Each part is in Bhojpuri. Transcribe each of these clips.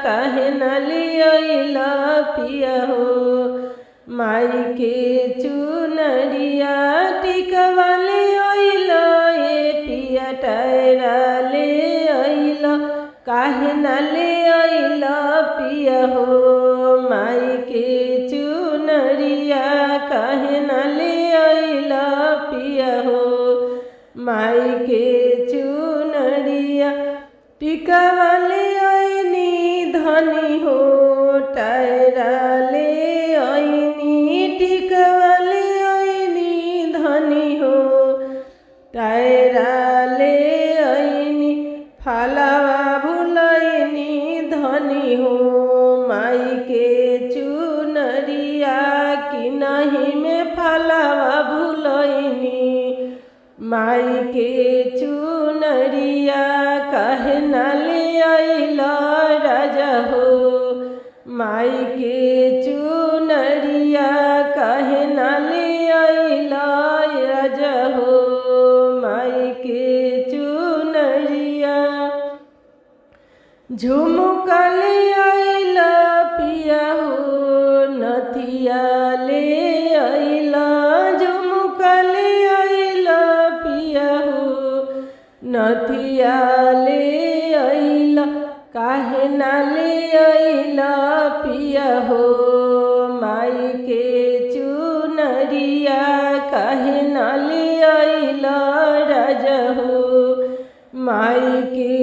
काहे न ले अइला पिया हो। माई के चुनरिया टिकवा ले अइला ए पिया टायरा ले अइला काहे न ले अइला पिया हो। माई के चुनरिया काहे न ले अइला पिया हो। माई के चुनरिया टिकवा ले अइनी धनी हो टायरा ले अइनी टिकवा ले अइनी धनी हो। टायरा ले अइनी फलवा भुलैनी धनी हो। माई के चुनरिया किनहि में फलवा भुलैनी। माई के चुनरिया काहे न ले अइला राजा हो। माई के चुनरिया काहे न ले अइला राजा हो। माई के चुनरिया झुमका ले अइला पिया हो। नथिया ले अइला झुमका ले अइला पिया हो। नथिया ले अइला काहे न ले अइला पिया हो। माई के चुनरिया काहे न ले अइला राजा हो। माई के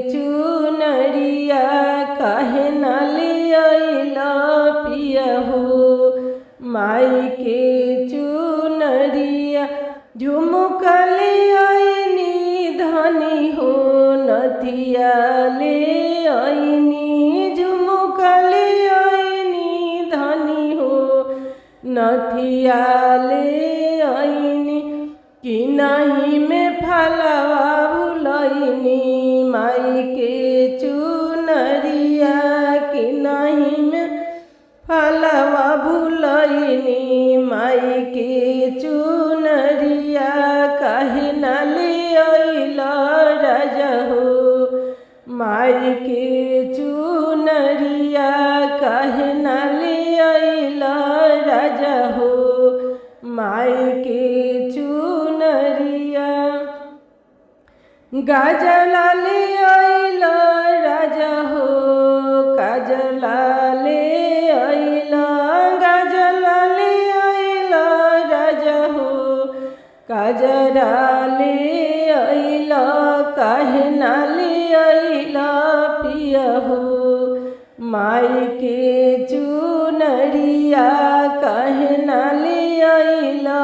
चुनरिया काहे न ले अइला पिया हो। माई के चुनरिया झुमका ले अइनी धनी हो। नथिया ले अइनी झुमका ले अइनी धनी हो। नथिया ले अइनी किनहि में फलवा भुलैनी। माई के चुनरिया किनहि में फलवा भुलैनी। माई के चुनरिया काहे न ले अइला राजा हो। माई के चुनरिया काहे न ले अइला राजा हो। माई के चुनरिया गाजला ले अइला राजा हो। काजला ले अइला गाजला ले अइला राजा हो। काजरा ले अइला काहे न ले अइला पिया हो। माई के चुनरिया काहे न ले अइला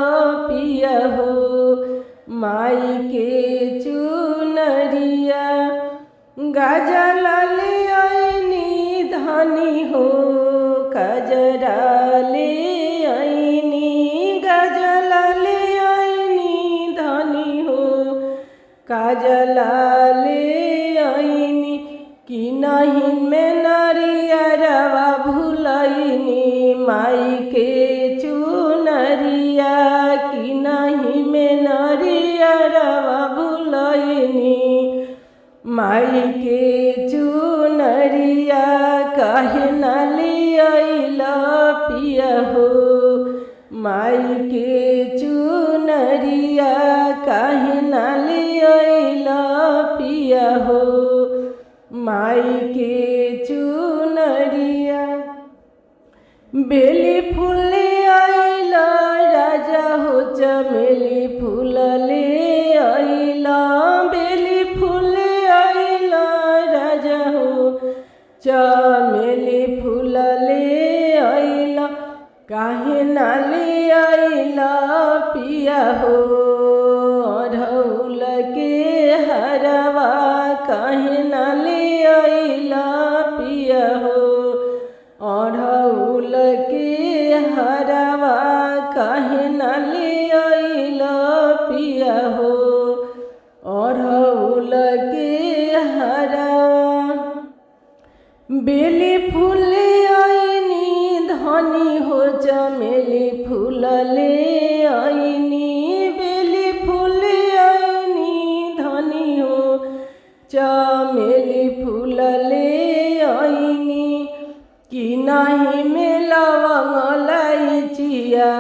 पिया हो। माई के चुनरिया गाजला ले अइनी धनी हो। काजरा ले अइनी गाजला ले अइनी धनी हो। काजला ले अइनी किनहि में नरियरवा भुलैनी। माई के चुनरिया किनहि में नरियरवा भुलैनी। माई के चुनरिया काहे न ले अइला पिया हो। माई के चुनरिया काहे न ले अइला पिया हो। माई के चुनरिया बेली फूल ले अइला राजा हो। चमेली फूल ले अइला बेली फूल ले अइला राजा हो। चमेली फूल ले अइला काहे न ले अइला पिया हो। अड़हुल के हरवा काहे न ले अइला पिया हो। अड़हुल के हरवा काहे न ले अइला पिया हो। अड़हुल के हरवा बेली फूल ले अइनी धनी हो। चमेली फूल ले अइनी बेली फूल ले अइनी धनी हो। चमेली फूल ले अइनी नाही में लवंग इलायचिया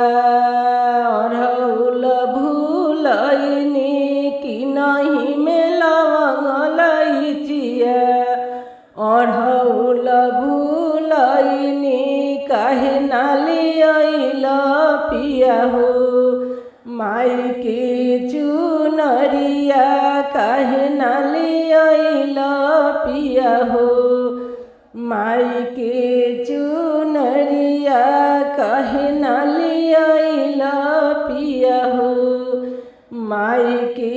अड़हुल भूलैनी कि नहीं में लवंग इलायचिया अड़हुल भूलैनी काहे ना लियाइला पिया हो माई के चुनरिया काहे ना लियाइला पिया हो माई के चुनरिया काहे ना लियाइला पिया हो माई के